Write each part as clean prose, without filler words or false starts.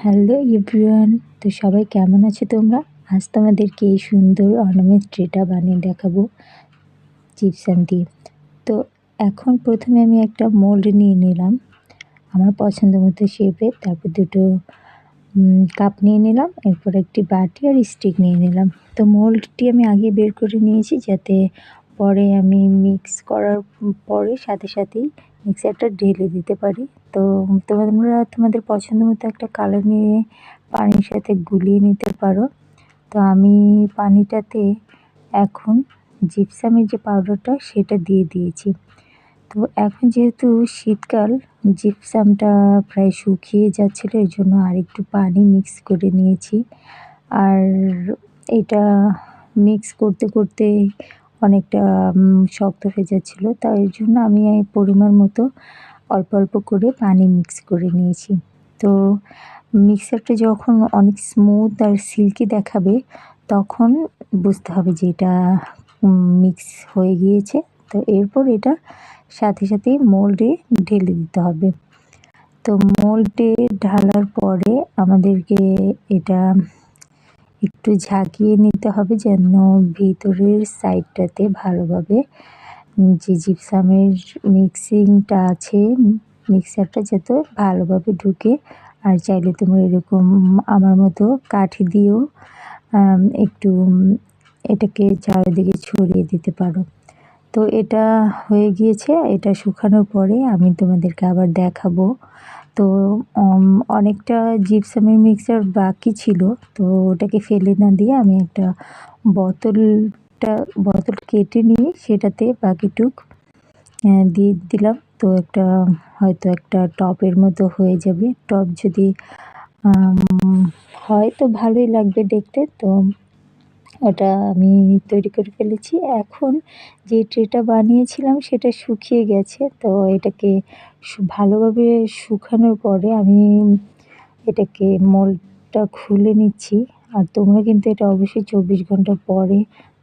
Hello everyone, তো সবাই কেমন আছো তোমরা? আজ তোমাদেরকে এই সুন্দর অর্নামেন্ট ট্রেটা বানিয়ে দেখাবো জিপসাম দিয়ে। তো এখন প্রথমে আমি একটা মোল্ড নিয়ে নিলাম আমার পছন্দ মতো শেপে, তারপর দুটো কাপ নিয়ে নিলাম, এরপর একটি বাটি আর স্টিক নিয়ে নিলাম। তো মোল্ডটি আমি আগে বের করে নিয়েছি যাতে পরে আমি মিক্স করার পরে সাথে সাথেই মিক্সারটা ঢেলে দিতে পারি। তো তোমরা তোমাদের পছন্দ মতো একটা কালার নিয়ে পানির সাথে গুলিয়ে নিতে পারো। তো আমি পানিটাতে এখন জিপসামের যে পাউডারটা সেটা দিয়ে দিয়েছি। তো এখন যেহেতু শীতকাল, জিপসামটা প্রায় শুকিয়ে যাচ্ছিল, এর জন্য আরেকটু পানি মিক্স করে নিয়েছি। আর এটা মিক্স করতে করতে অনেকটা শক্ত হয়ে যাচ্ছিলো, তাই জন্য আমি পরিমাণ মতো অল্প অল্প করে পানি মিক্স করে নিয়েছি। তো মিক্সারটা যখন অনেক স্মুথ আর সিল্কি দেখাবে তখন বুঝতে হবে যে এটা মিক্স হয়ে গিয়েছে। তো এরপর এটা সাথে সাথেই মোল্ডে ঢেলে দিতে হবে। তো মোল্ডে ঢালার পরে আমাদেরকে এটা একটু ঝাঁকিয়ে নিতে হবে যেন ভিতরের সাইডটাতে ভালোভাবে যে জিপসামের মিক্সিংটা আছে, মিক্সারটা যাতে ভালোভাবে ঢুকে। আর চাইলে তোমরা এরকম আমার মতো কাঠি দিয়েও একটু এটাকে চারিদিকে ছড়িয়ে দিতে পারো। তো এটা হয়ে গিয়েছে, এটা শুকানোর পরে আমি তোমাদেরকে আবার দেখাবো। তো অনেকটা জিপসামের মিক্সার বাকি ছিল, তো ওটাকে ফেলে না দিয়ে আমি একটা বোতল কেটে নিয়ে সেটাতে বাকিটুক দিয়ে দিলাম। তো হয়তো একটা টবের মতো হয়ে যাবে। টব যদি হয় তো ভালোই লাগবে দেখতে। তো ওটা আমি তৈরি করে ফেলেছি। এখন যে ট্রেটা বানিয়েছিলাম সেটা শুকিয়ে গেছে, তো এটাকে ভালোভাবে শুকানোর পরে আমি এটাকে মোল্ডটা খুলে নিচ্ছি। আর তোমরা কিন্তু এটা অবশ্যই 24 ঘন্টা পরে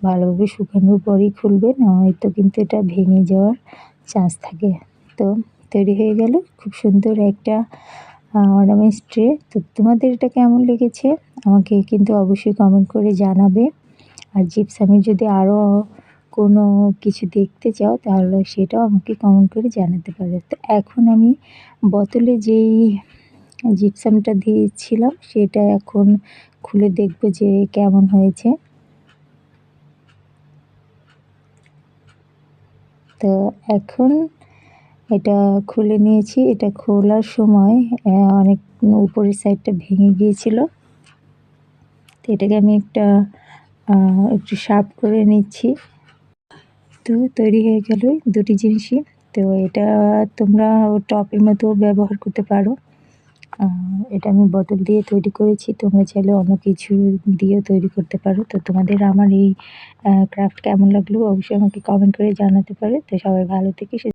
ভালোভাবে শুকানোর পরেই খুলবে, নয়তো কিন্তু এটা ভেঙে যাওয়ার চান্স থাকে। তো তৈরি হয়ে গেল খুব সুন্দর একটা অর্নামেন্টস ট্রে। তো তোমাদের এটা কেমন লেগেছে আমাকে কিন্তু অবশ্যই কমেন্ট করে জানাবে। আর জিপসামের যদি আরও কোনো কিছু দেখতে চাও তাহলে সেটাও আমাকে কমেন্ট করে জানাতে পারো। তো এখন আমি বোতলে যেই জিপসামটা দিয়েছিলাম সেটা এখন খুলে দেখব যে কেমন হয়েছে। তো এখন এটা খুলে নিয়েছি। এটা খোলার সময় অনেক উপরের সাইডটা ভেঙে গিয়েছিল। তো এটাকে আমি একটু শার্প করে নিচ্ছি। তো তৈরি হয়ে গেল দুটি জিনিসই। তো এটা তোমরা টপের মতো ব্যবহার করতে পারো। এটা আমি বোতল দিয়ে তৈরি করেছি, তোমরা চাইলে অন্য কিছু দিয়েও তৈরি করতে পারো। তো তোমাদের আমার এই ক্রাফট কেমন লাগলো অবশ্যই আমাকে কমেন্ট করে জানাতে পারো। তো সবাই ভালো থেকে